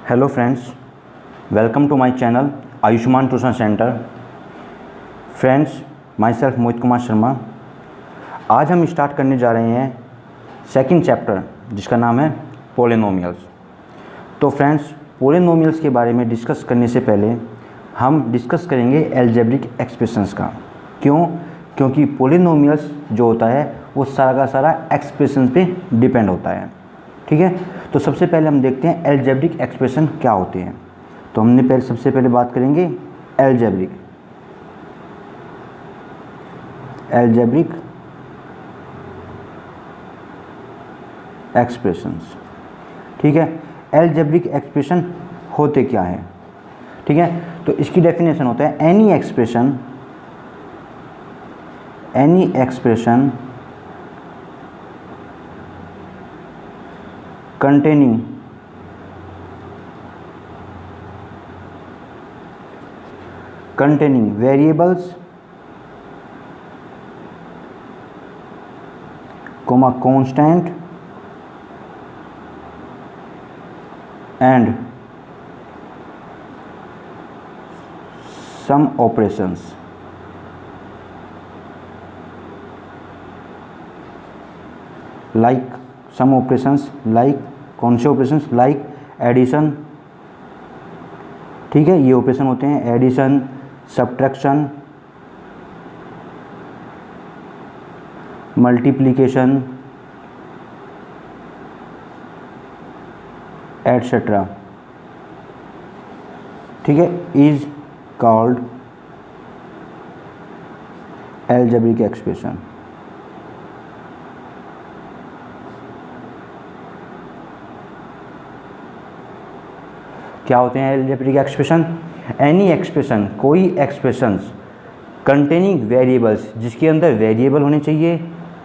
Hello friends, welcome to my channel Ayushman tuition centre. Friends, myself Mohit Kumar Sharma. आज हम start करने जा रहे हैं सेकंड चैप्टर जिसका नाम है पॉलिनोमियल्स। तो फ्रेंड्स, पॉलिनोमियल्स के बारे में डिस्कस करने से पहले हम डिस्कस करेंगे अलजेब्रिक एक्सप्रेशंस का। क्यों? क्योंकि पॉलिनोमियल्स जो होता है वो सारा का सारा एक्सप्रेशंस पे डिपेंड होता है। ठीक है, तो सबसे पहले हम देखते हैं अलजेब्रिक एक्सप्रेशन क्या होते हैं। तो हमने सबसे पहले बात करेंगे अलजेब्रिक एक्सप्रेशंस। ठीक है, अलजेब्रिक एक्सप्रेशन होते क्या हैं? ठीक है, तो इसकी डेफिनेशन होता है any expression containing variables, constant and some operations। कौन से ऑपरेशंस? Like addition. ठीक है, ये ऑपरेशन होते हैं एडिशन, सब्ट्रैक्शन, मल्टीप्लिकेशन एटसेट्रा। ठीक है, इज कॉल्ड अलजेब्रिक एक्सप्रेशन। क्या होते हैं अलजेब्रिक एक्सप्रेशन? एनी एक्सप्रेशन, कोई एक्सप्रेशंस कंटेनिंग वेरिएबल्स, जिसके अंदर वेरिएबल होने चाहिए,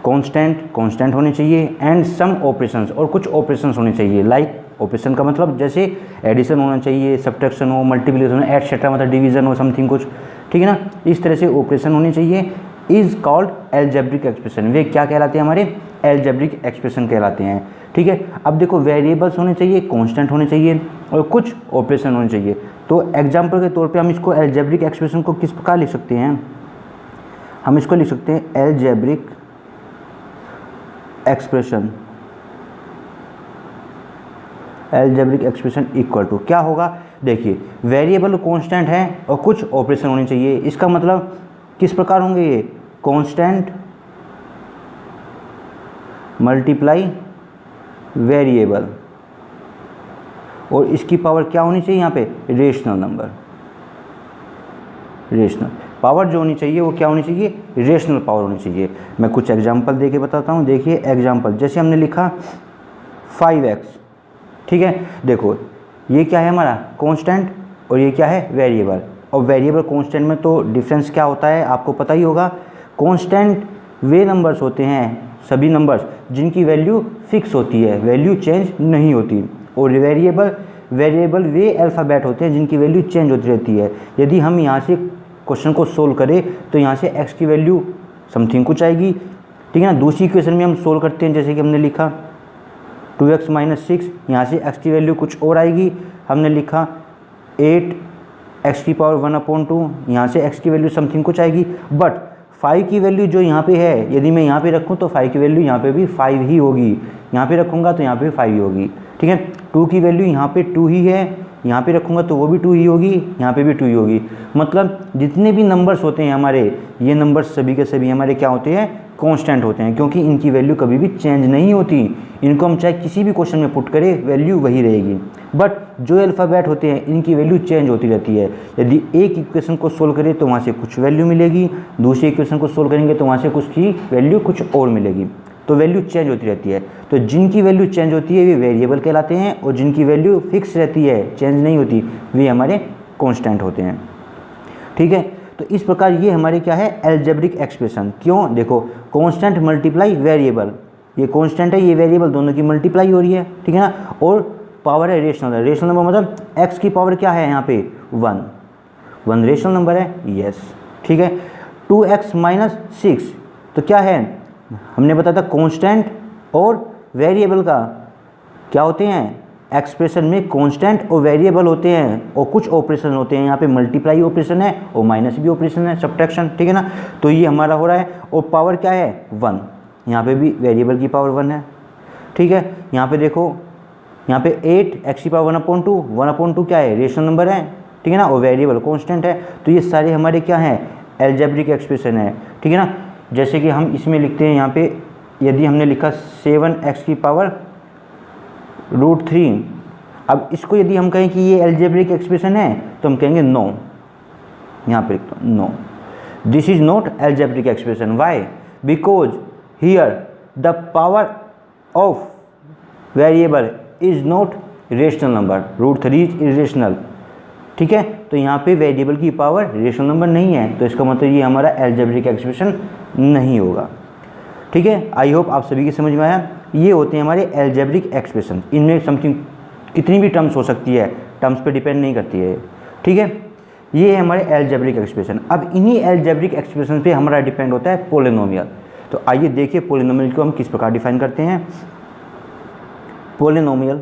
कांस्टेंट होने चाहिए, एंड सम ऑपरेशंस, और कुछ ऑपरेशंस होने चाहिए। लाइक ऑपरेशन का मतलब जैसे एडिशन होना चाहिए, सब्ट्रैक्शन हो, मल्टीप्लिकेशन हो, एटसेट्रा, मतलब डिवीजन हो, समथिंग कुछ। ठीक है ना, इस तरह से ऑपरेशन होने चाहिए। Is called algebraic expression. वे क्या कहलाते हैं? हमारे अलजेब्रिक एक्सप्रेशन कहलाते हैं। ठीक है, अब देखो वेरिएबल्स होने चाहिए, कांस्टेंट होने चाहिए, और कुछ ऑपरेशन होने चाहिए। तो एग्जांपल के तौर पे हम इसको अलजेब्रिक एक्सप्रेशन को किस प्रकार लिख सकते हैं? हम इसको लिख सकते हैं अलजेब्रिक एक्सप्रेशन इक्वल टू क्या होगा? देखिए, वेरिएबल कांस्टेंट है और कुछ ऑपरेशन होने चाहिए। इसका मतलब किस प्रकार होंगे ये? कांस्टेंट मल्टीप्लाई वेरिएबल, और इसकी पावर क्या होनी चाहिए यहाँ पे? Rational number. रेशनल पावर जो होनी चाहिए वो क्या होनी चाहिए? रेशनल पावर होनी चाहिए। मैं कुछ एग्जांपल देके बताता हूँ। देखिए एग्जांपल, जैसे हमने लिखा 5x। ठीक है, देखो ये क्या है हमारा? कांस्टेंट, और ये क्या है? वेरिएबल। और वेरिएबल कांस्टेंट में तो डिफरेंस क्या होता है आपको पता ही होगा। कांस्टेंट वे नंबर्स होते हैं, सभी नंबर्स जिनकी वैल्यू फिक्स होती है, वैल्यू चेंज नहीं होती। और वेरिएबल वे अल्फ़ाबेट होते हैं जिनकी वैल्यू चेंज होती रहती है। यदि हम यहाँ से क्वेश्चन को सोल्व करें तो यहाँ से x की वैल्यू समथिंग कुछ आएगी। ठीक है ना, दूसरी इक्वेशन में हम सोल्व करते हैं, जैसे कि हमने लिखा 2x - 6, यहाँ से x की वैल्यू कुछ और आएगी। हमने लिखा 8x⁻1/2, यहाँ से x की वैल्यू समथिंग कुछ आएगी। बट 5 की वैल्यू जो यहाँ पे है, यदि मैं यहाँ पे रखूँ तो 5 की वैल्यू यहाँ पे भी 5 ही होगी, यहाँ पे रखूँगा तो यहाँ पे भी 5 ही होगी। ठीक है, 2 की वैल्यू यहाँ पे 2 ही है, यहाँ पे रखूँगा तो वो भी 2 ही होगी, यहाँ पे भी 2 ही होगी। मतलब जितने भी नंबर्स होते हैं हमारे, ये नंबर्स सभी के सभी हमारे क्या होते हैं? कांस्टेंट होते हैं, क्योंकि इनकी वैल्यू कभी भी चेंज नहीं होती। इनको हम चाहे किसी भी क्वेश्चन में पुट करें, वैल्यू वही रहेगी। बट जो अल्फ़ाबेट होते हैं इनकी वैल्यू चेंज होती रहती है। यदि एक इक्वेशन को सोल्व करें तो वहाँ से कुछ वैल्यू मिलेगी, दूसरी इक्वेशन को सोल्व करेंगे तो वहाँ से कुछ की वैल्यू कुछ और मिलेगी। तो वैल्यू चेंज होती रहती है। तो जिनकी वैल्यू चेंज होती है वे वेरिएबल कहलाते हैं, और जिनकी वैल्यू फिक्स रहती है, चेंज नहीं होती, वे हमारे कांस्टेंट होते हैं। ठीक है, तो इस प्रकार ये हमारे क्या है? Algebraic expression. क्यों? देखो, कांस्टेंट मल्टीप्लाई वेरिएबल, ये कांस्टेंट है, ये वेरिएबल, दोनों की मल्टीप्लाई हो रही है। ठीक है ना, और पावर है रेशनल है। रेशनल नंबर मतलब x की पावर क्या है यहाँ पे? 1 रेशनल नंबर है। यस, ठीक है। 2x - 6 तो क्या है? हमने बताया था कांस्टेंट और वेरिएबल का क्या होते हैं? एक्सप्रेशन में कांस्टेंट और वेरिएबल होते हैं और कुछ ऑपरेशन होते हैं। यहाँ पे मल्टीप्लाई ऑपरेशन है और माइनस भी ऑपरेशन है, सब्ट्रैक्शन, ठीक है ना। तो ये हमारा हो रहा है और पावर क्या है 1, यहाँ पे भी वेरिएबल की पावर 1 है, ठीक है। यहाँ पे देखो, यहाँ पे 8 x की पावर 1/2, 1/2 क्या है रेशनल नंबर है, ठीक है ना, और वेरिएबल कांस्टेंट है। तो ये सारे हमारे क्या हैं अलजेब्रिक एक्सप्रेशन है, ठीक है ना। जैसे कि हम इसमें लिखते हैं, यहाँ पे यदि हमने लिखा 7x की पावर √3, अब इसको यदि हम कहें कि ये अलजेब्रिक एक्सप्रेशन है तो हम कहेंगे नो, यहाँ पे लिखता हूँ no, this is not algebraic expression. Why? Because here the power of variable is not rational number, √3 is irrational, ठीक है। तो यहाँ पे वेरिएबल की पावर रेशनल नंबर नहीं है, तो इसका मतलब ये हमारा अलजेब्रिक एक्सप्रेशन नहीं होगा, ठीक है। आई होप आप सभी की समझ में आया। ये होते हैं हमारे अलजेब्रिक एक्सप्रेशन। इनमें समथिंग कितनी भी टर्म्स हो सकती है, टर्म्स पे डिपेंड नहीं करती है, ठीक है। ये है हमारे अलजेब्रिक एक्सप्रेशन। अब इन्हीं अलजेब्रिक एक्सप्रेशन पे हमारा डिपेंड होता है पॉलिनोमियल। तो आइए देखिए पॉलिनोमियल को हम किस प्रकार डिफाइन करते हैं। पॉलिनोमियल,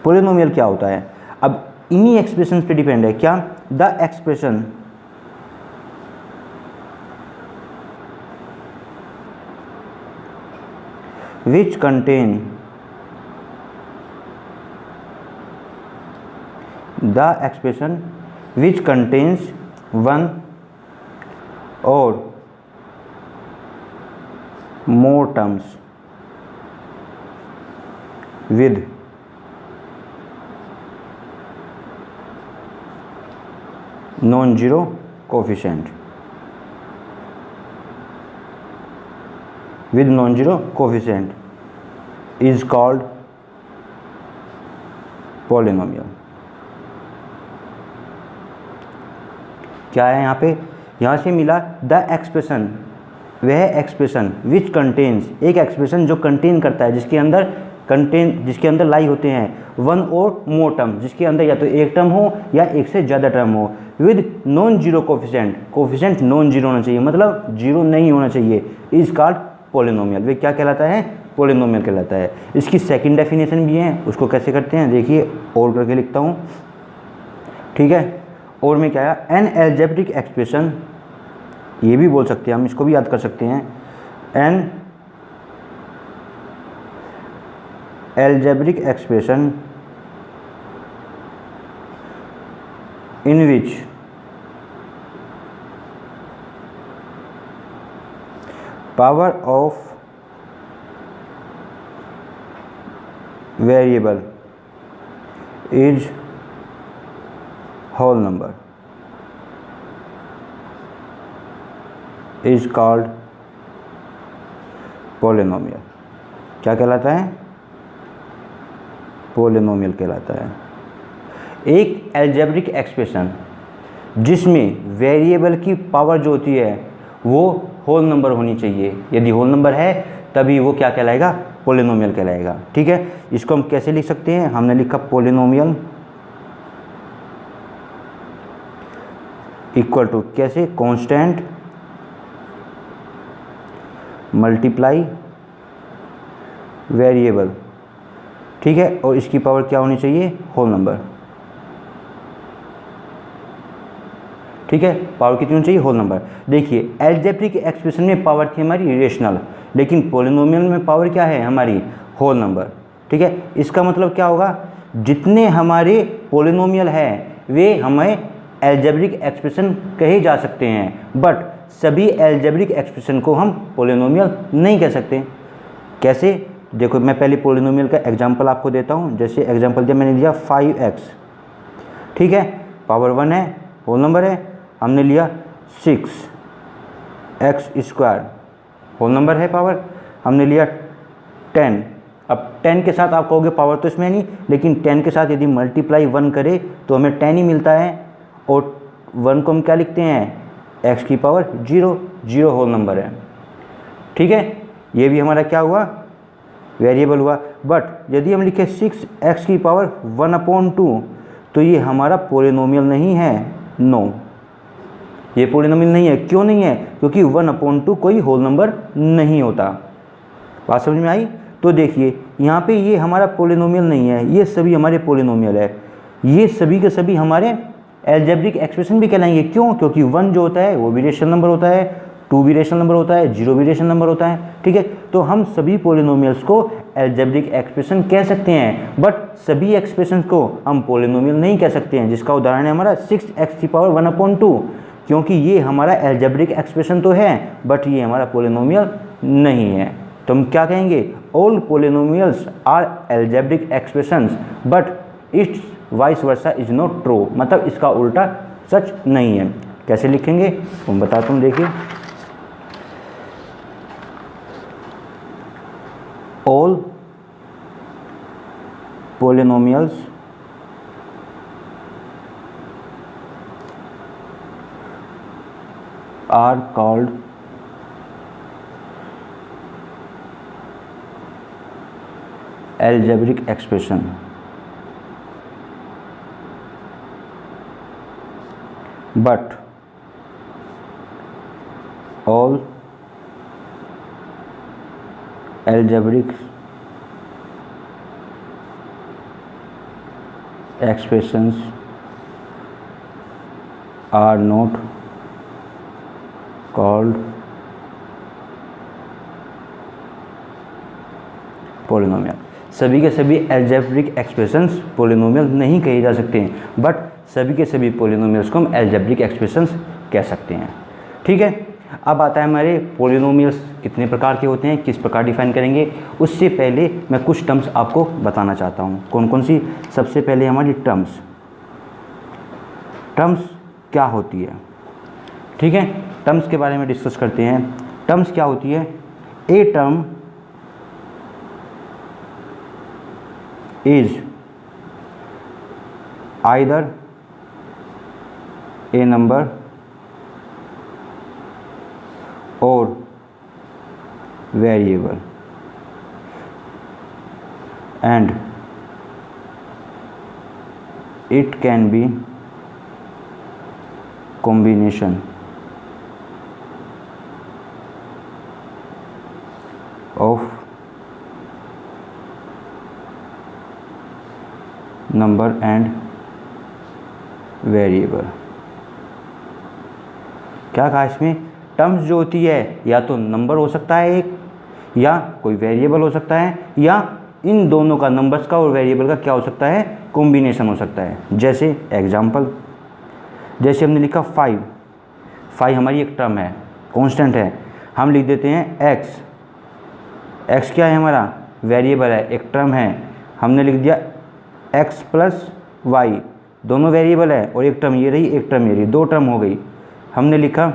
पॉलिनोमियल क्या होता है? अब इन्हीं एक्सप्रेशन पे डिपेंड है क्या, the expression which contain the expression which contains one or more terms with non-zero coefficient, with non-zero coefficient is called polynomial। क्या है यहाँ पे, यहाँ से मिला द एक्सप्रेशन, वह एक्सप्रेशन विच कंटेन्स, एक एक्सप्रेशन जो कंटेन करता है, जिसके अंदर लाई होते हैं वन और मोर टर्म, जिसके अंदर या तो एक टर्म हो या एक से ज़्यादा टर्म हो, with non zero coefficient, coefficient non zero होना चाहिए, मतलब जीरो नहीं होना चाहिए, इज कॉल्ड पॉलिनोमियल। वे क्या कहलाता है? पॉलिनोमियल कहलाता है। इसकी सेकंड डेफिनेशन भी है, उसको कैसे करते हैं देखिए, और करके लिखता हूँ, ठीक है। और में क्या है, एन अलजेब्रिक एक्सप्रेशन, ये भी बोल सकते हैं हम, इसको भी याद कर सकते हैं, N algebraic expression in which power of variable is whole number is called polynomial। क्या कहलाता है? पॉलिनोमियल कहलाता है। एक अलजेब्रिक एक्सप्रेशन जिसमें वेरिएबल की पावर जो होती है वो होल नंबर होनी चाहिए, यदि होल नंबर है तभी वो क्या कहलाएगा? पॉलिनोमियल कहलाएगा, ठीक है। इसको हम कैसे लिख सकते हैं? हमने लिखा पॉलिनोमियल इक्वल टू कैसे, कांस्टेंट मल्टीप्लाई वेरिएबल, ठीक है, और इसकी पावर क्या होनी चाहिए? होल नंबर, ठीक है। पावर कितनी होनी चाहिए? Whole number. देखिए अलजेब्रिक एक्सप्रेशन में पावर थी हमारी रेशनल, लेकिन पॉलिनोमियल में पावर क्या है हमारी? होल नंबर, ठीक है। इसका मतलब क्या होगा, जितने हमारे पॉलिनोमियल है वे हमें अलजेब्रिक एक्सप्रेशन कहे जा सकते हैं, बट सभी अलजेब्रिक एक्सप्रेशन को हम पॉलिनोमियल नहीं कह सकते। कैसे? देखो मैं पहले पॉलिनोमियल का एग्जांपल आपको देता हूँ। जैसे एग्जांपल दिया, मैंने दिया 5x, ठीक है, पावर 1 है, होल नंबर है। हमने लिया 6x², होल नंबर है, पावर। हमने लिया 10, अब 10 के साथ आप कहोगे पावर तो इसमें नहीं, लेकिन 10 के साथ यदि मल्टीप्लाई 1 करे तो हमें 10 ही मिलता है, और 1 को हम क्या लिखते हैं? x की पावर 0, 0 होल नंबर है, ठीक है। ये भी हमारा क्या हुआ? वेरिएबल हुआ। बट यदि हम लिखे 6x की पावर 1/2 तो ये हमारा पॉलिनोमियल नहीं है, नो, ये पॉलिनोमियल नहीं है। क्यों नहीं है? क्योंकि 1/2 कोई होल नंबर नहीं होता, बात समझ में आई? तो देखिए यहाँ पे ये हमारा पोलिनोमियल नहीं है, ये सभी हमारे पोलिनोमियल है, ये सभी के सभी हमारे एल्जेब्रिक एक्सप्रेशन भी कहलाएंगे। क्यों? क्योंकि 1 जो होता है वो भी रेशनल नंबर होता है, 2 भी रेशनल नंबर होता है, 0 भी रेशनल नंबर होता है, ठीक है। तो हम सभी पोलिनोमियल्स को एल्जेब्रिक एक्सप्रेशन कह सकते हैं, बट सभी एक्सप्रेशन को हम पोलिनोमियल नहीं कह सकते हैं, जिसका उदाहरण है हमारा 6x⁴1/2, क्योंकि ये हमारा एल्जेब्रिक एक्सप्रेशन तो है बट ये हमारा पोलिनोमियल नहीं है। तो हम क्या कहेंगे? All polynomials are algebraic expressions but it's vice versa is not true, मतलब इसका उल्टा सच नहीं है। कैसे लिखेंगे तुम बताता हूँ, देखिए all polynomials are called algebraic expression, but all algebraic expressions are not called polynomial। सभी के सभी एल्जेब्रिक एक्सप्रेशंस पोलिनोमियल नहीं कहे जा सकते हैं, बट सभी के सभी पोलिनोमियल्स को हम एल्जेब्रिक एक्सप्रेशंस कह सकते हैं, ठीक है। अब आता है हमारे पोलिनोमियल्स कितने प्रकार के होते हैं, किस प्रकार डिफाइन करेंगे। उससे पहले मैं कुछ टर्म्स आपको बताना चाहता हूँ। कौन कौन सी? सबसे पहले हमारी टर्म्स क्या होती है, ठीक है। टर्म्स के बारे में डिस्कस करते हैं। टर्म्स क्या होती है? A term is either a number or variable and it can be combination of number and variable. क्या कहा इसमें? टर्म्स जो होती है या तो नंबर हो सकता है एक, या कोई वेरिएबल हो सकता है, या इन दोनों का, नंबर्स का और वेरिएबल का क्या हो सकता है? कॉम्बिनेशन हो सकता है। जैसे एग्जांपल, जैसे हमने लिखा 5 हमारी एक टर्म है, कांस्टेंट है, हम लिख देते हैं x क्या है? हमारा वेरिएबल है, एक टर्म है, हमने लिख दिया x प्लस वाई, दोनों वेरिएबल है और एक टर्म ये रही, एक टर्म ये रही, 2 टर्म हो गई। हमने लिखा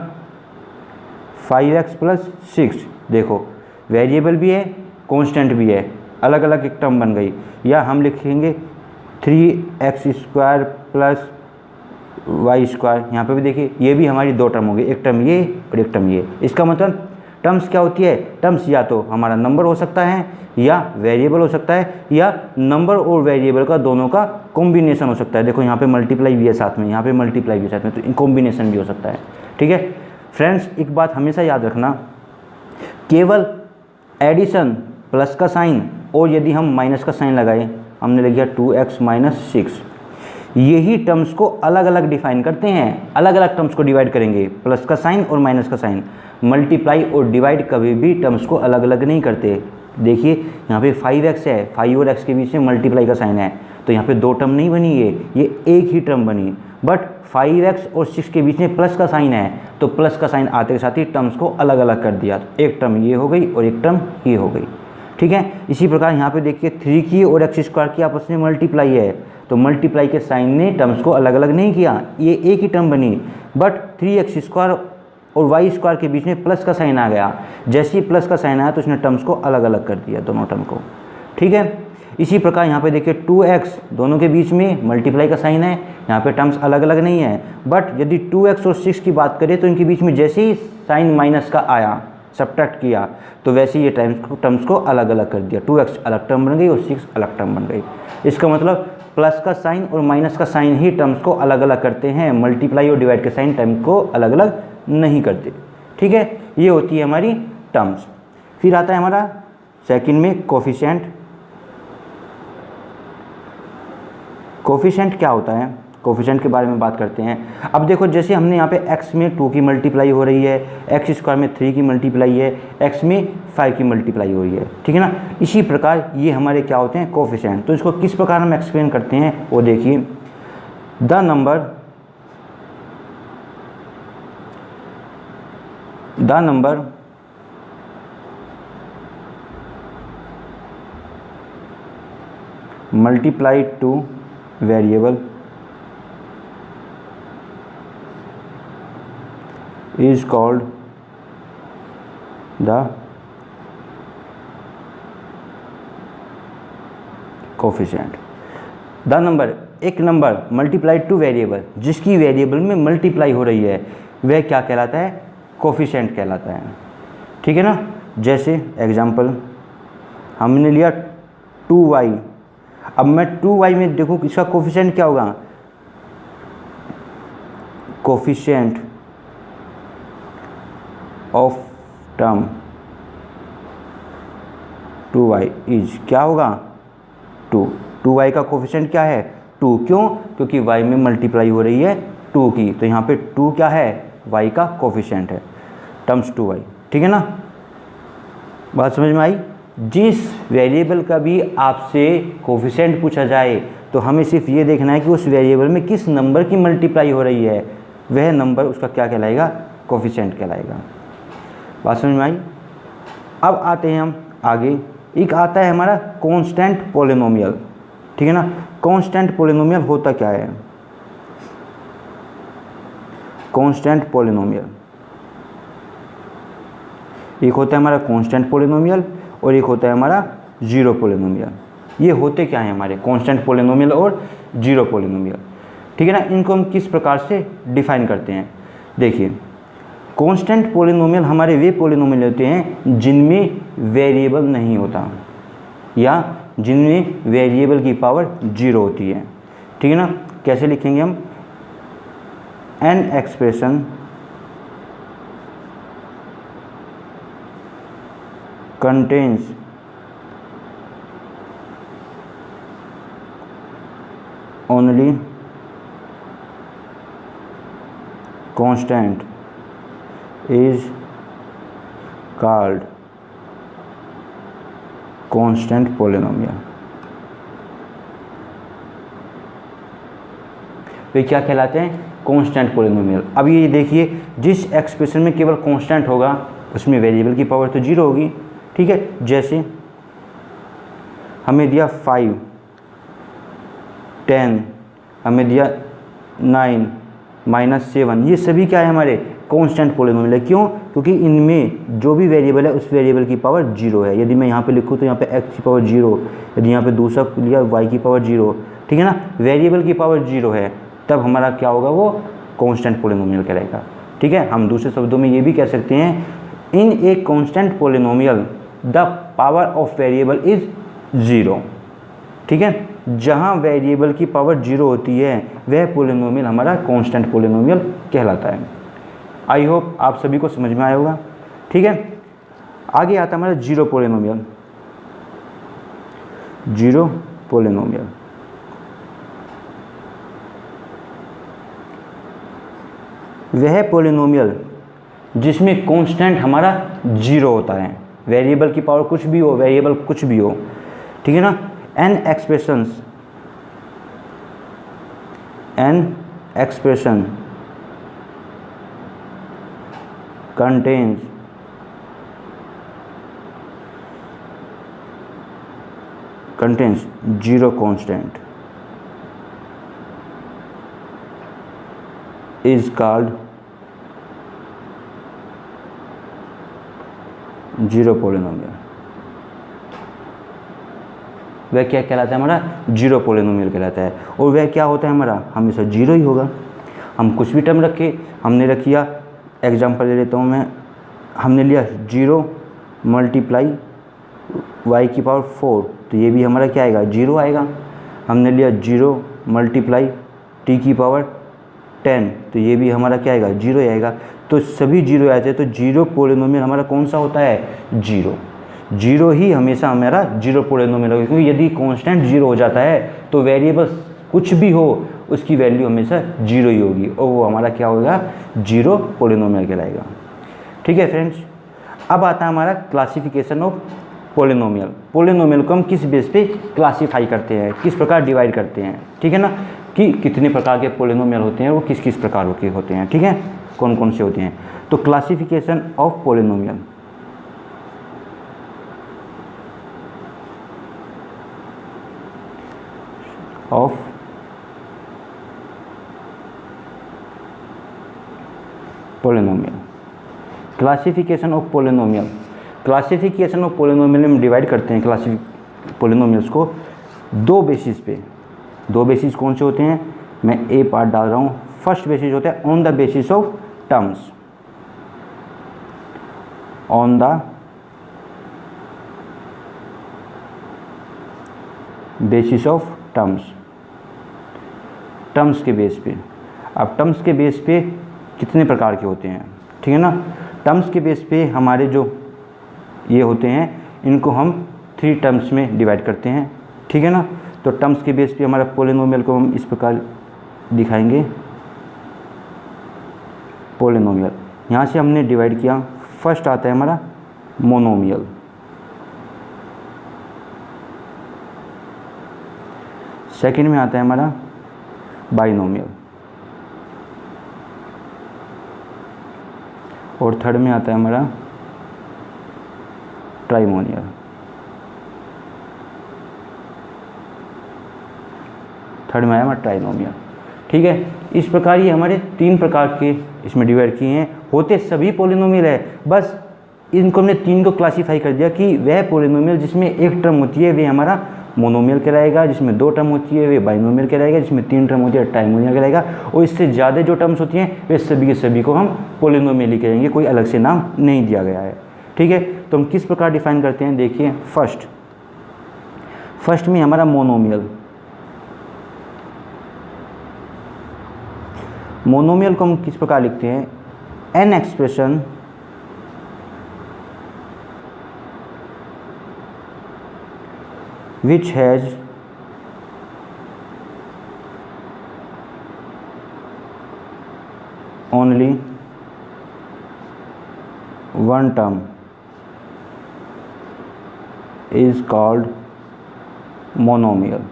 5x प्लस 6, देखो वेरिएबल भी है, कांस्टेंट भी है, अलग अलग एक टर्म बन गई। या हम लिखेंगे 3x² प्लस y², यहाँ पे भी देखिए ये भी हमारी 2 टर्म हो गई, एक टर्म ये और एक टर्म ये। इसका मतलब टर्म्स क्या होती है? टर्म्स या तो हमारा नंबर हो सकता है, या वेरिएबल हो सकता है, या नंबर और वेरिएबल का दोनों का कॉम्बिनेशन हो सकता है। देखो यहाँ पे मल्टीप्लाई भी है साथ में, यहाँ पे मल्टीप्लाई भी है साथ में, तो कॉम्बिनेशन भी हो सकता है, ठीक है। फ्रेंड्स एक बात हमेशा याद रखना, केवल एडिशन प्लस का साइन और यदि हम माइनस का साइन लगाएं, हमने लिख दिया 2x - 6, यही टर्म्स को अलग अलग डिफाइन करते हैं, अलग अलग टर्म्स को डिवाइड करेंगे, प्लस का साइन और माइनस का साइन। मल्टीप्लाई और डिवाइड कभी भी टर्म्स को अलग अलग नहीं करते। देखिए यहाँ पे 5x है, 5 और x के बीच में मल्टीप्लाई का साइन है, तो यहाँ पे 2 टर्म नहीं बनी, ये एक ही टर्म बनी। बट 5x और 6 के बीच में प्लस का साइन है, तो प्लस का साइन आते के साथ ही टर्म्स को अलग अलग कर दिया, तो एक टर्म ये हो गई और एक टर्म ये हो गई, ठीक है। इसी प्रकार यहाँ पे देखिए 3 की और x² की आपस में मल्टीप्लाई है, तो मल्टीप्लाई के साइन ने टर्म्स को अलग अलग नहीं किया, ये एक ही टर्म बनी। बट 3x² और y² के बीच में प्लस का साइन आ गया, जैसे ही प्लस का साइन आया तो उसने टर्म्स को अलग अलग कर दिया, दोनों टर्म को, ठीक है। इसी प्रकार यहाँ पे देखिए 2x, दोनों के बीच में मल्टीप्लाई का साइन है, यहाँ पे टर्म्स अलग अलग नहीं है। बट यदि 2x और 6 की बात करें तो इनके बीच में जैसे ही साइन माइनस का आया, सब्ट्रैक्ट किया, तो वैसे ही ये टर्म्स को अलग अलग कर दिया, 2x अलग टर्म बन गई और 6 अलग टर्म बन गई। इसका मतलब प्लस का साइन और माइनस का साइन ही टर्म्स को अलग अलग करते हैं, मल्टीप्लाई और डिवाइड के साइन टर्म को अलग अलग नहीं करते, ठीक है। ये होती है हमारी टर्म्स। फिर आता है हमारा सेकंड में कोफिशिएंट। कोफिशिएंट क्या होता है, कोफिशिएंट के बारे में बात करते हैं। अब देखो जैसे हमने यहाँ पे x में 2 की मल्टीप्लाई हो रही है, एक्स स्क्वायर में 3 की मल्टीप्लाई है, x में 5 की मल्टीप्लाई हो रही है, ठीक है ना। इसी प्रकार ये हमारे क्या होते हैं, कोफिशिएंट। तो इसको किस प्रकार हम एक्सप्लेन करते हैं वो देखिए। The number multiplied two variable is called the coefficient. The number, एक नंबर मल्टीप्लाइड टू वेरिएबल, जिसकी वेरिएबल में मल्टीप्लाई हो रही है, वह क्या कहलाता है, कोफिशिएंट कहलाता है, ठीक है ना। जैसे एग्जांपल हमने लिया 2y, अब मैं 2y में देखो इसका कोफिशिएंट क्या होगा, coefficient of term 2y is क्या होगा 2। 2y का कोफिशिएंट क्या है 2, क्यों, क्योंकि y में मल्टीप्लाई हो रही है 2 की, तो यहाँ पे 2 क्या है, y का कोफिशिएंट है, टर्म्स 2y, ठीक है ना। बात समझ में आई। जिस वेरिएबल का भी आपसे कोफिशिएंट पूछा जाए तो हमें सिर्फ ये देखना है कि उस वेरिएबल में किस नंबर की मल्टीप्लाई हो रही है, वह नंबर उसका क्या कहलाएगा, कोफिशिएंट कहलाएगा। बात समझ में आई। अब आते हैं हम आगे, एक आता है हमारा कांस्टेंट पॉलिनोमियल, ठीक है ना। कांस्टेंट पॉलिनोमियल होता क्या है, कांस्टेंट पॉलिनोमियल, एक होता है हमारा कांस्टेंट पॉलिनोमियल और एक होता है हमारा जीरो पॉलिनोमियल। ये होते क्या है हमारे कांस्टेंट पॉलिनोमियल और जीरो पॉलिनोमियल, ठीक है ना। इनको हम किस प्रकार से डिफाइन करते हैं, देखिए कांस्टेंट पॉलिनोमियल हमारे वे पॉलिनोमियल होते हैं जिनमें वेरिएबल नहीं होता या जिनमें वेरिएबल की पावर 0 होती है, ठीक है ना। कैसे लिखेंगे हम, an expression contains only constant is called constant polynomial। वे क्या कहलाते हैं, कांस्टेंट पॉलिनोमियल। अब ये देखिए जिस एक्सप्रेशन में केवल कांस्टेंट होगा उसमें वेरिएबल की पावर तो 0 होगी, ठीक है। जैसे हमें दिया 5, 10, हमें दिया 9, -7, ये सभी क्या है हमारे कांस्टेंट पॉलिनोमियल है। क्यों, क्योंकि इनमें जो भी वेरिएबल है उस वेरिएबल की पावर 0 है। यदि मैं यहाँ पे लिखूँ तो यहाँ पे x की पावर 0, यदि यहाँ पे दूसरा लिया y की पावर 0, ठीक है ना। वेरिएबल की पावर 0 है तब हमारा क्या होगा, वो कांस्टेंट पॉलिनोमियल कहलाएगा, ठीक है। हम दूसरे शब्दों में ये भी कह सकते हैं, in a constant polynomial the power of variable is 0, ठीक है। जहाँ वेरिएबल की पावर 0 होती है वह पॉलिनोमियल हमारा कांस्टेंट पॉलिनोमियल कहलाता है। आई होप आप सभी को समझ में आया होगा, ठीक है। आगे आता है हमारा जीरो पॉलिनोमियल। जीरो पॉलिनोमियल वह पॉलिनोमियल जिसमें कांस्टेंट हमारा 0 होता है, वेरिएबल की पावर कुछ भी हो, वेरिएबल कुछ भी हो, ठीक है ना। An expression contains zero constant is called zero polynomial. वह क्या कहलाता है, हमारा जीरो पॉलिनोमियल कहलाता है। और वह क्या होता है, हमारा हमेशा 0 ही होगा। हम कुछ भी टर्म रखे, हमने रखिया एग्जांपल ले लेता हूँ मैं, हमने लिया 0 मल्टीप्लाई y की पावर 4, तो ये भी हमारा क्या आएगा, 0 आएगा। हमने लिया 0 मल्टीप्लाई t की पावर 10, तो ये भी हमारा क्या आएगा, 0 आएगा। तो सभी 0 आते हैं, तो जीरो पॉलिनोमियल हमारा कौन सा होता है, 0। जीरो ही हमेशा हमारा जीरो पोलिनोमियल होगा, क्योंकि यदि कांस्टेंट जीरो हो जाता है तो वेरिएबल कुछ भी हो उसकी वैल्यू हमेशा जीरो ही होगी और वो हमारा क्या होगा, जीरो पोलिनोमियल कहलाएगा। ठीक है फ्रेंड्स, अब आता है हमारा क्लासिफिकेशन ऑफ पोलिनोमियल। पोलिनोमियल को हम किस बेस पे क्लासीफाई करते हैं, किस प्रकार डिवाइड करते हैं, ठीक है ना, कि कितने प्रकार के पोलिनोमियल होते हैं, वो किस किस प्रकार के होते हैं, ठीक है, कौन कौन से होते हैं। तो classification of polynomial, of polynomial, classification of polynomial. Classification of polynomial में डिवाइड करते हैं पोलिनोमियल्स को दो बेसिस पे। दो बेसिस कौन से होते हैं, मैं ए पार्ट डाल रहा हूँ। फर्स्ट बेसिस होता है on the basis of terms, on the basis of terms, terms के बेस पे। अब टर्म्स के बेस पे कितने प्रकार के होते हैं, ठीक है ना। टर्म्स के बेस पे हमारे जो ये होते हैं इनको हम 3 टर्म्स में डिवाइड करते हैं, ठीक है ना। तो टर्म्स के बेस पे हमारा पोलिनोमियल को हम इस प्रकार दिखाएंगे। पोलिनोमियल यहाँ से हमने डिवाइड किया। फर्स्ट आता है हमारा मोनोमियल, सेकंड में आता है हमारा बाइनोमियल और थर्ड में आता है हमारा ट्राइमोनियल। थर्ड में आया हमारा ट्राइनोमियल, ठीक है। इस प्रकार ये हमारे 3 प्रकार के इसमें डिवाइड किए हैं। होते सभी पोलिनोमियल है, बस इनको हमने 3 को क्लासीफाई कर दिया कि वह पोलिनोमियल जिसमें एक टर्म होती है वे हमारा मोनोमियल कहलाएगा, जिसमें 2 टर्म होती है वे बाइनोमियल कहलाएगा, जिसमें 3 टर्म होती है ट्राइमोनियल कहलाएगा, और इससे ज़्यादा जो टर्म्स होती हैं वे सभी के सभी को हम पोलिनोमियल ही कहेंगे, कोई अलग से नाम नहीं दिया गया है, ठीक है। तो हम किस प्रकार डिफाइन करते हैं, देखिए। फर्स्ट में हमारा मोनोमियल। मोनोमियल को हम किस प्रकार लिखते हैं, an expression which has only one term is called monomial,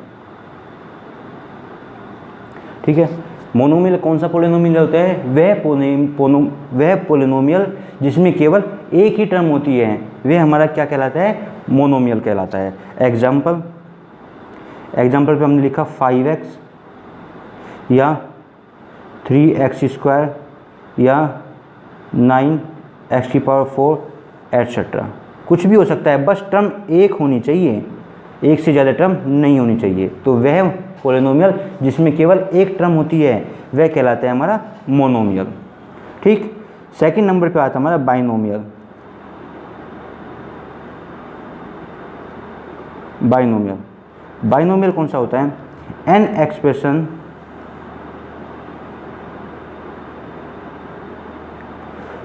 ठीक है। मोनोमियल कौन सा पोलिनोमियल होता है, वह पोलिनोमियल जिसमें केवल एक ही टर्म होती है वह हमारा क्या कहलाता है, मोनोमियल कहलाता है। एग्जाम्पल पे हमने लिखा 5x या 3x² या 9x⁴ एटसेट्रा, कुछ भी हो सकता है, बस टर्म एक होनी चाहिए, एक से ज़्यादा टर्म नहीं होनी चाहिए। तो वह पोलिनोमियल जिसमें केवल एक टर्म होती है वह कहलाता है हमारा मोनोमियल, ठीक। सेकंड नंबर पे आता है हमारा बाइनोमियल। बाइनोमियल कौन सा होता है, an expression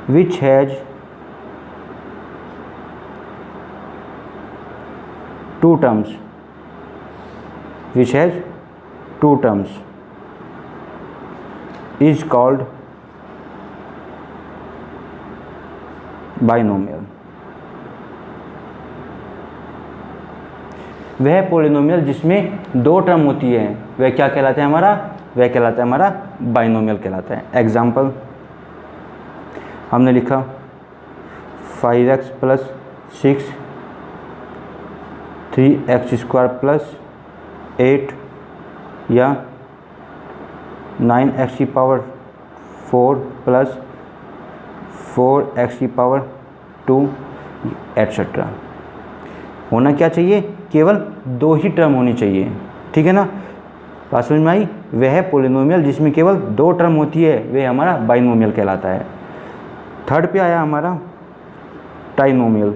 which has two terms is called binomial. वह पोलिनोमियल जिसमें 2 टर्म होती है वह क्या कहलाता है हमारा, वह कहलाता है हमारा बाइनोमियल कहलाता है। एग्जाम्पल हमने लिखा 5x + 6 3x² + 8 या 9x⁴ + 4x⁴ एटसेट्रा। होना क्या चाहिए, केवल 2 ही टर्म होनी चाहिए, ठीक है ना। बात समझ में आई। वह पोलिनोमियल जिसमें केवल 2 टर्म होती है वह हमारा बाइनोमियल कहलाता है। थर्ड पे आया हमारा ट्राइनोमियल।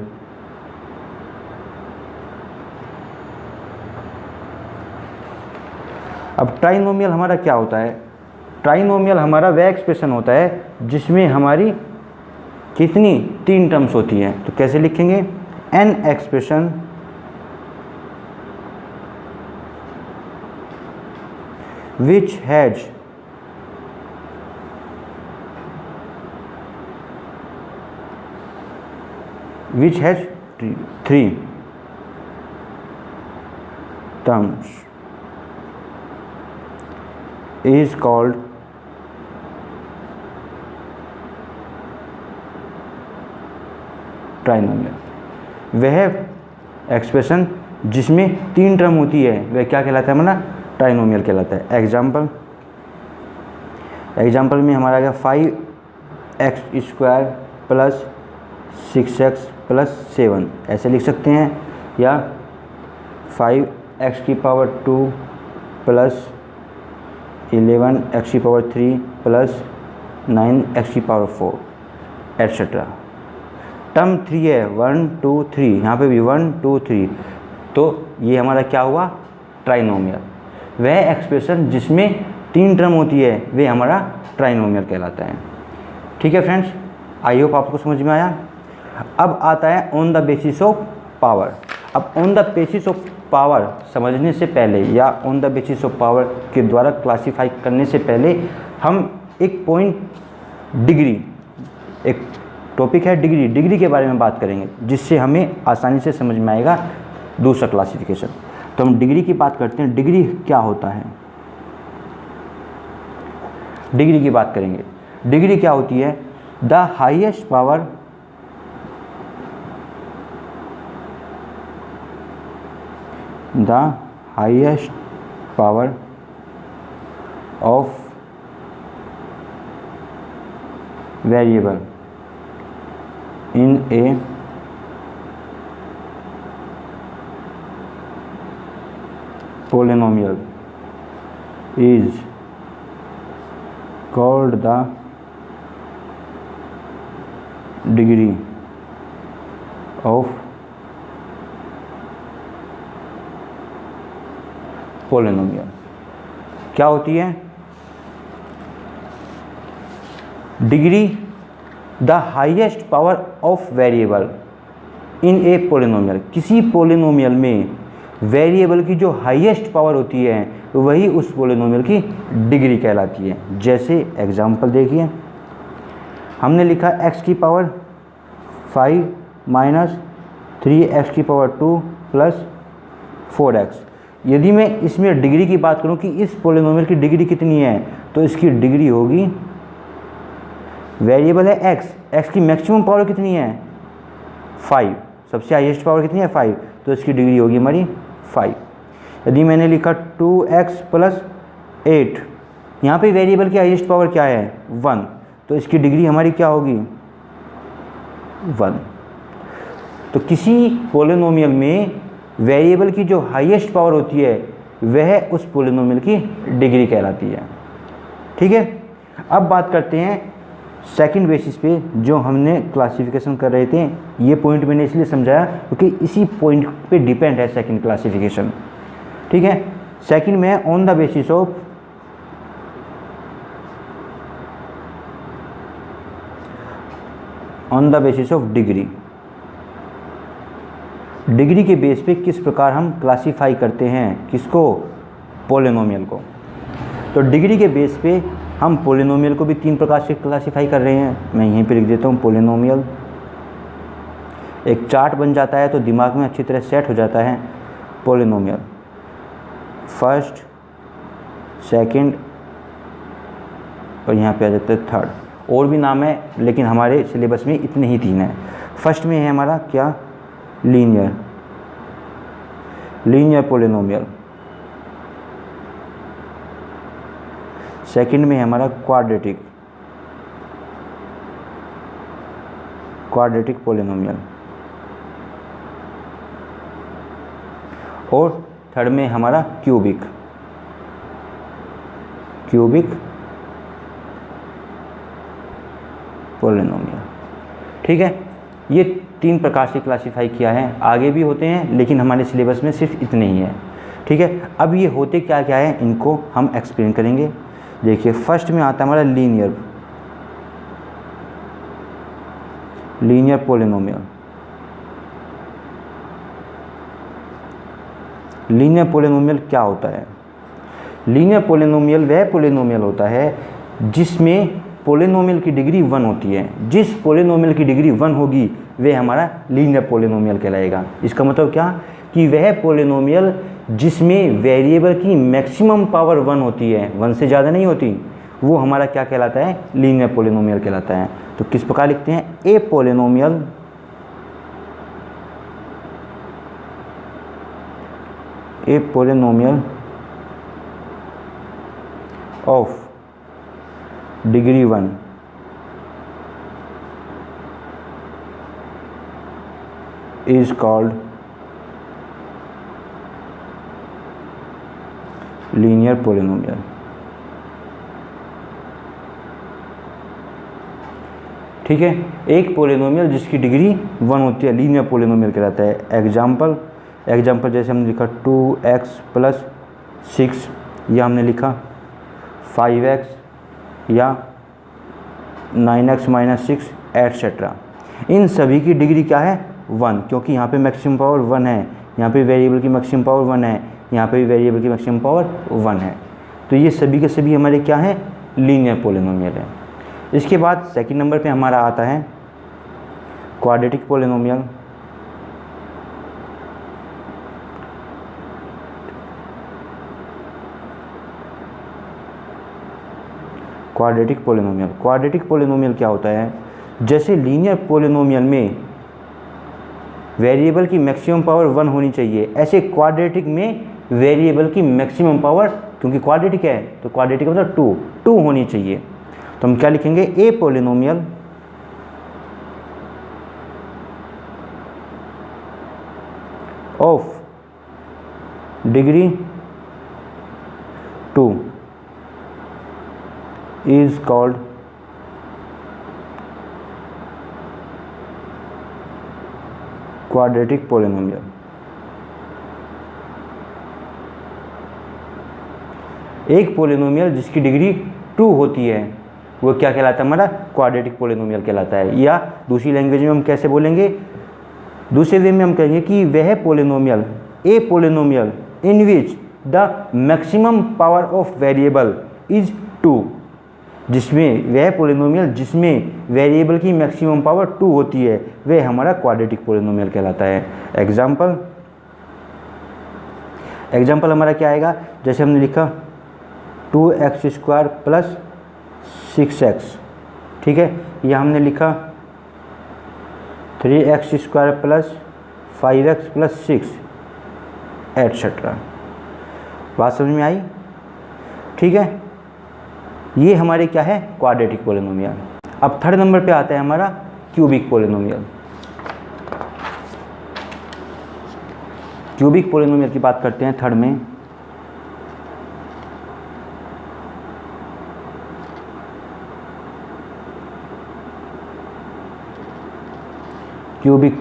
अब ट्राइनोमियल हमारा क्या होता है, ट्राइनोमियल हमारा वह एक्सप्रेशन होता है जिसमें हमारी कितनी 3 टर्म्स होती हैं। तो कैसे लिखेंगे, an expression which has three terms is called trinomial. वह एक्सप्रेशन जिसमें 3 टर्म होती है वह क्या कहलाता है? हमारा ट्राइनोमियल कहलाता है। एग्जाम्पल में हमारा क्या 5x² प्लस 6x प्लस 7 ऐसे लिख सकते हैं, या 5x² plus 11x³ plus 9x4 etcetera. Term 3 है 1 2 3, यहाँ पे भी 1 2 3, तो ये हमारा क्या हुआ? ट्राइनोमियल। वह एक्सप्रेशन जिसमें 3 टर्म होती है वे हमारा ट्राइनोमियल कहलाता है। ठीक है फ्रेंड्स, आई होप आपको समझ में आया। अब आता है on the basis of power. अब on the basis of power समझने से पहले या on the basis of power के द्वारा क्लासीफाई करने से पहले हम एक पॉइंट डिग्री, एक टॉपिक है डिग्री के बारे में बात करेंगे, जिससे हमें आसानी से समझ में आएगा दूसरा क्लासिफिकेशन। तो हम डिग्री की बात करते हैं। डिग्री क्या होता है? डिग्री की बात करेंगे। डिग्री क्या होती है? The highest power of variable in a polynomial is called the degree of polynomial। क्या होती है degree? The highest power of variable in A polynomial. किसी पोलिनोमियल में वेरिएबल की जो हाईएस्ट पावर होती है वही उस पोलिनोमियल की डिग्री कहलाती है। जैसे एग्जांपल देखिए, हमने लिखा x² 5 minus 3x² plus 4x। यदि मैं इसमें डिग्री की बात करूं कि इस पोलिनोमियल की डिग्री कितनी है, तो इसकी डिग्री होगी, वेरिएबल है x की मैक्सिमम पावर कितनी है? 5। सबसे हाईएस्ट पावर कितनी है? 5। तो इसकी डिग्री होगी हमारी 5। यदि मैंने लिखा 2x प्लस 8, यहाँ पे वेरिएबल की हाईएस्ट पावर क्या है? 1। तो इसकी डिग्री हमारी क्या होगी? 1। तो किसी पोलिनोमियल में वेरिएबल की जो हाईएस्ट पावर होती है वह उस पोलिनोमियल की डिग्री कहलाती है। ठीक है, अब बात करते हैं सेकंड बेसिस पे जो हमने क्लासिफिकेशन कर रहे थे। ये पॉइंट मैंने इसलिए समझाया क्योंकि इसी पॉइंट पे डिपेंड है सेकंड क्लासिफिकेशन। ठीक है, सेकंड में on the basis of degree. Degree के बेस पे किस प्रकार हम क्लासीफाई करते हैं किसको? पोलिनोमियल को। तो डिग्री के बेस पे हम पोलिनोमियल को भी 3 प्रकार से क्लासीफाई कर रहे हैं। मैं यहीं पे लिख देता हूँ पोलिनोमियल। एक चार्ट बन जाता है तो दिमाग में अच्छी तरह सेट हो जाता है पोलिनोमियल। फर्स्ट, सेकंड और यहाँ पे आ जाता है थर्ड। और भी नाम है लेकिन हमारे सिलेबस में इतने ही 3 हैं। फर्स्ट में है हमारा क्या? Linear polynomial. सेकंड में है हमारा क्वाड्रेटिक पोलिनोमियल। और थर्ड में हमारा क्यूबिक पोलिनोमियल। ठीक है, ये 3 प्रकार से क्लासीफाई किया है। आगे भी होते हैं लेकिन हमारे सिलेबस में सिर्फ इतने ही है। ठीक है, अब ये होते क्या क्या है इनको हम एक्सप्लेन करेंगे। देखिए, फर्स्ट में आता है हमारा लीनियर पोलिनोमियल। लीनियर पोलिनोमियल क्या होता है? लीनियर पोलिनोमियल वह पोलिनोमियल होता है जिसमें पोलिनोमियल की डिग्री 1 होती है। जिस पोलिनोमियल की डिग्री 1 होगी वह हमारा लीनियर पोलिनोमियल कहलाएगा। इसका मतलब क्या कि वह पोलिनोमियल जिसमें वेरिएबल की मैक्सिमम पावर 1 होती है, 1 से ज़्यादा नहीं होती, वो हमारा क्या कहलाता है? लीनियर पोलिनोमियल कहलाता है। तो किस प्रकार लिखते हैं? A polynomial of degree 1 is called linear polynomial। ठीक है, एक पोलिनोमियल जिसकी डिग्री 1 होती है लीनियर पोलिनोमियल कहलाता है। एग्जाम्पल जैसे हमने लिखा 2x + 6, या हमने लिखा 5x या 9x - 6 एटसेट्रा। इन सभी की डिग्री क्या है? 1, क्योंकि यहाँ पे मैक्सिमम पावर 1 है, यहाँ पे वेरिएबल की मैक्सिमम पावर 1 है, यहाँ पे भी वेरिएबल की मैक्सिमम पावर 1 है। तो ये सभी के सभी हमारे क्या हैं? लीनियर पोलिनोमियल है। इसके बाद सेकंड नंबर पे हमारा आता है क्वाड्रेटिक पोलिनोमियल। क्वाड्रेटिक पोलिनोमियल क्या होता है? जैसे लीनियर पोलिनोमियल में वेरिएबल की मैक्सिमम पावर 1 होनी चाहिए, ऐसे क्वाड्रेटिक में वेरिएबल की मैक्सिमम पावर, क्योंकि क्वाड्रेटिक है तो क्वाड्रेटिक मतलब 2 होनी चाहिए। तो हम क्या लिखेंगे? A polynomial of degree 2 is called quadratic polynomial. एक पोलिनोमियल जिसकी डिग्री 2 होती है वो क्या कहलाता है? हमारा क्वाड्रेटिक पोलिनोमियल कहलाता है। या दूसरी लैंग्वेज में हम कैसे बोलेंगे? दूसरे वे में हम कहेंगे कि वह polynomial, A polynomial in which the maximum power of variable is 2, जिसमें वह पोलिनोमियल जिसमें वेरिएबल की मैक्सिमम पावर 2 होती है वह हमारा क्वाड्रेटिक पोलिनोमियल कहलाता है। एग्जाम्पल हमारा क्या आएगा? जैसे हमने लिखा 2x² + 6x, ठीक है, या हमने लिखा 3x² + 5x + 6 एटसेट्रा। बात समझ में आई? ठीक है, ये हमारे क्या है? Quadratic polynomial. अब थर्ड नंबर पे आता है हमारा क्यूबिक पोलिनोमियल। क्यूबिक पोलिनोमियल की बात करते हैं थर्ड में। क्यूबिक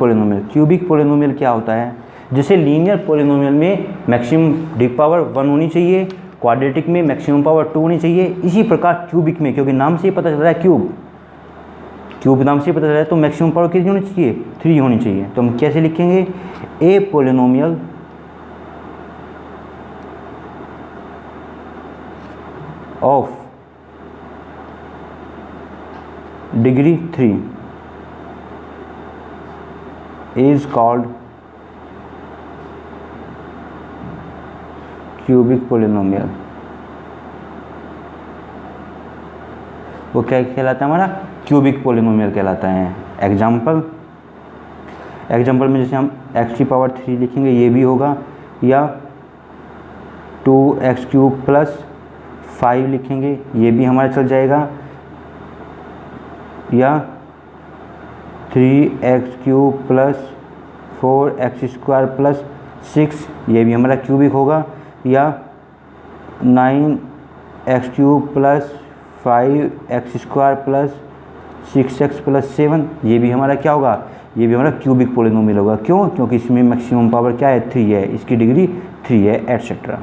पोलिनोमियल क्या होता है? जैसे लीनियर पोलिनोमियल में मैक्सिमम डिग्री पावर 1 होनी चाहिए, क्वाड्रेटिक में मैक्सिमम पावर 2 होनी चाहिए, इसी प्रकार क्यूबिक में, क्योंकि नाम से ही पता चल रहा है क्यूब नाम से ही पता चल रहा है, तो मैक्सिमम पावर कितनी होनी चाहिए? 3 होनी चाहिए। तो हम कैसे लिखेंगे? A polynomial of degree 3 is called cubic polynomial. वो क्या कहलाता है? हमारा क्यूबिक पोलिनोमियल कहलाता है। एग्जाम्पल में जैसे हम x³ लिखेंगे ये भी होगा, या 2x³ + 5 लिखेंगे ये भी हमारा चल जाएगा, या 3x³ + 4x² + 6 ये भी हमारा क्यूबिक होगा, या 9x³ + 5x² + 6x + 7 ये भी हमारा क्या होगा? ये भी हमारा क्यूबिक पोलिनोमियल होगा। क्यों? क्योंकि इसमें मैक्सिमम पावर क्या है? 3 है, इसकी डिग्री 3 है एटसेट्रा।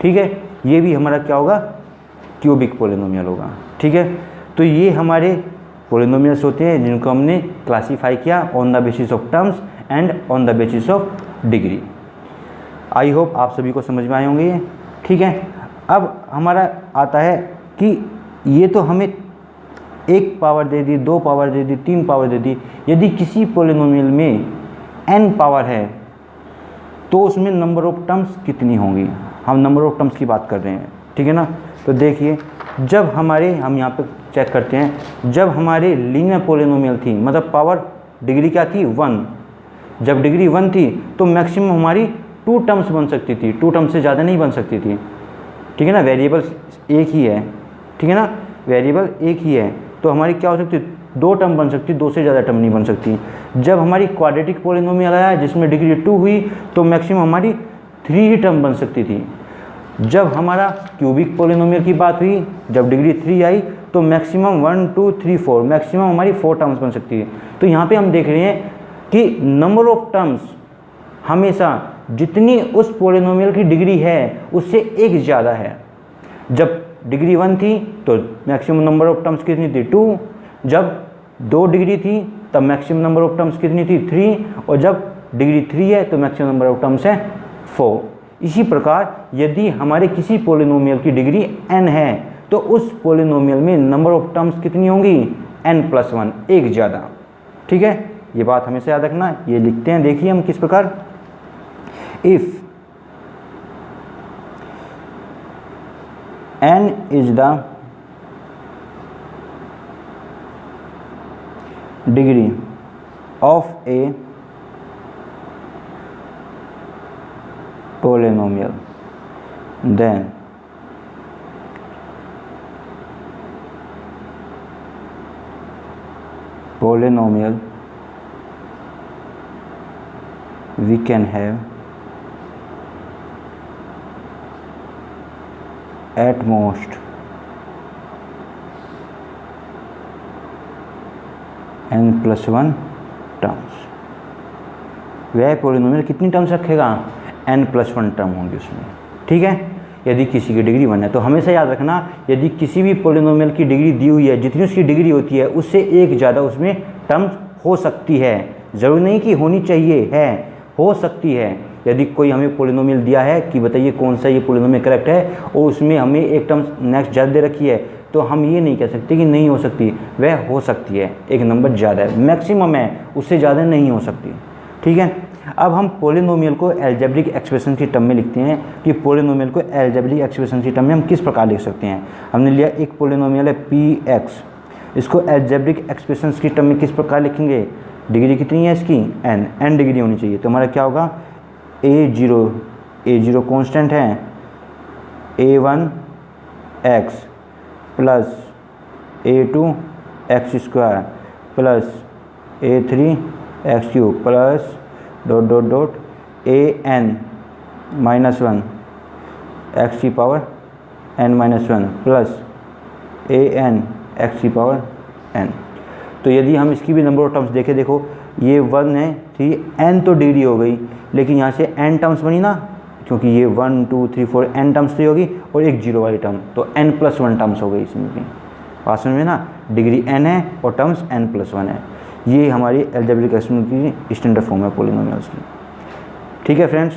ठीक है, ये भी हमारा क्या होगा? क्यूबिक पोलिनोमियल होगा। ठीक है, तो ये हमारे पोलिनोमियल्स होते हैं जिनको हमने क्लासीफाई किया on the basis of terms and on the basis of degree. I hope आप सभी को समझ में आए होंगे ये, ठीक है। अब हमारा आता है कि ये तो हमें 1 पावर दे दी, 2 पावर दे दी, 3 पावर दे दी। यदि किसी पॉलिनोमियल में n पावर है तो उसमें नंबर ऑफ टर्म्स कितनी होंगी, हम नंबर ऑफ टर्म्स की बात कर रहे हैं, ठीक है ना। तो देखिए, जब हमारे, हम यहाँ पे चेक करते हैं, जब हमारे लीनियर पॉलिनोमियल थी, मतलब पावर डिग्री क्या थी 1, जब डिग्री 1 थी तो मैक्सिमम हमारी 2 टर्म्स बन सकती थी, 2 टर्म्स से ज़्यादा नहीं बन सकती थी, ठीक है ना। वेरिएबल एक ही है, ठीक है ना, वेरिएबल एक ही है, तो हमारी क्या हो सकती है, 2 टर्म बन सकती, 2 से ज़्यादा टर्म नहीं बन सकती। जब हमारी क्वाड्रेटिक पॉलिनोमियल आया जिसमें डिग्री 2 हुई तो मैक्सिमम हमारी 3 ही टर्म बन सकती थी। जब हमारा क्यूबिक पॉलिनोमियल की बात हुई, जब डिग्री 3 आई तो मैक्सिमम 1 2 3 4, मैक्सिमम हमारी 4 टर्म्स बन सकती है। तो यहाँ पे हम देख रहे हैं कि नंबर ऑफ टर्म्स हमेशा जितनी उस पॉलिनोमियल की डिग्री है उससे एक ज़्यादा है। जब डिग्री 1 थी तो मैक्सिमम नंबर ऑफ टर्म्स कितनी थी 2, जब 2 डिग्री थी तब मैक्सिमम नंबर ऑफ टर्म्स कितनी थी 3, और जब डिग्री 3 है तो मैक्सिमम नंबर ऑफ टर्म्स है 4। इसी प्रकार यदि हमारे किसी पॉलिनोमियल की डिग्री n है तो उस पॉलिनोमियल में नंबर ऑफ टर्म्स कितनी होंगी n+1, एक ज़्यादा, ठीक है। ये बात हमेशा याद रखना। ये लिखते हैं, देखिए हम किस प्रकार, if n is the degree of a polynomial, then polynomial we can have at most n+1 terms. वह पॉलिनोमियल कितनी टर्म्स रखेगा, n+1 टर्म होंगी उसमें, ठीक है। यदि किसी की डिग्री 1 है तो हमेशा याद रखना, यदि किसी भी पॉलिनोमियल की डिग्री दी हुई है, जितनी उसकी डिग्री होती है उससे एक ज़्यादा उसमें टर्म्स हो सकती है, ज़रूरी नहीं कि होनी चाहिए, है, हो सकती है। यदि कोई हमें पॉलिनोमियल दिया है कि बताइए कौन सा ये पॉलिनोमियल करेक्ट है और उसमें हमें एक टर्म नेक्स्ट ज़्यादा दे रखी है, तो हम ये नहीं कह सकते कि नहीं हो सकती, वह हो सकती है, एक नंबर ज़्यादा है, मैक्सिमम है, उससे ज़्यादा नहीं हो सकती, ठीक है। अब हम पॉलिनोमियल को अलजेब्रिक एक्सप्रेशन की टर्म में लिखते हैं कि पॉलिनोमियल को अलजेब्रिक एक्सप्रेशन की टर्म में हम किस प्रकार लिख सकते हैं। हमने लिया एक पॉलिनोमियल है px, इसको अलजेब्रिक एक्सप्रेशन की टर्म में किस प्रकार लिखेंगे, डिग्री कितनी है इसकी n डिग्री होनी चाहिए। तो हमारा क्या होगा, a0 कांस्टेंट है, a1 x plus a2 x² plus a3 x³ plus ... an-1 x⁻n-1 plus an x⁻n। तो यदि हम इसकी भी नंबर ऑफ टर्म्स देखें, देखो ये 1 है, 3 n तो डिग्री हो गई, लेकिन यहाँ से n टर्म्स बनी ना, क्योंकि ये 1 2 3 4 n टर्म्स तो होगी और एक 0 वाली टर्म, तो n+1 टर्म्स हो गई इसमें भी। बात समझ में ना, डिग्री n है और टर्म्स n+1 है। ये हमारी अलजेब्रिक एक्सप्रेशन की स्टैंडर्ड फॉर्म है पॉलिनोमियल्स की, ठीक है फ्रेंड्स।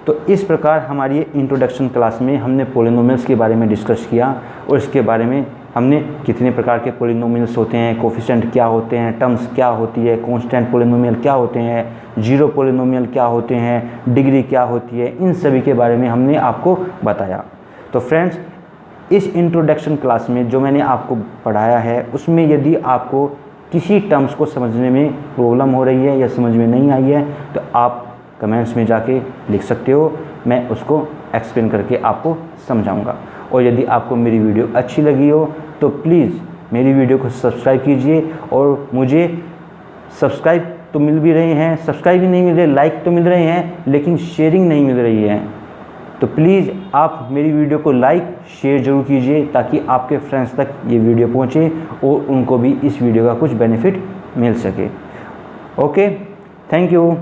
तो इस प्रकार हमारी ये इंट्रोडक्शन क्लास में हमने पॉलिनोमियल्स के बारे में डिस्कस किया और इसके बारे में हमने कितने प्रकार के पॉलिनोमियल्स होते हैं, कोफिशिएंट क्या होते हैं, टर्म्स क्या होती है, कांस्टेंट पॉलिनोमियल क्या होते हैं, जीरो पॉलिनोमियल क्या होते हैं, डिग्री क्या होती है, इन सभी के बारे में हमने आपको बताया। तो फ्रेंड्स, इस इंट्रोडक्शन क्लास में जो मैंने आपको पढ़ाया है उसमें यदि आपको किसी टर्म्स को समझने में प्रॉब्लम हो रही है या समझ में नहीं आई है तो आप कमेंट्स में जाके लिख सकते हो, मैं उसको एक्सप्लेन करके आपको समझाऊंगा। और यदि आपको मेरी वीडियो अच्छी लगी हो तो प्लीज़ मेरी वीडियो को सब्सक्राइब कीजिए। और मुझे सब्सक्राइब तो मिल भी रहे हैं, सब्सक्राइब भी नहीं मिल रहे, लाइक तो मिल रहे हैं, लेकिन शेयरिंग नहीं मिल रही है। तो प्लीज़ आप मेरी वीडियो को लाइक शेयर ज़रूर कीजिए ताकि आपके फ्रेंड्स तक ये वीडियो पहुँचे और उनको भी इस वीडियो का कुछ बेनिफिट मिल सके। Okay, thank you.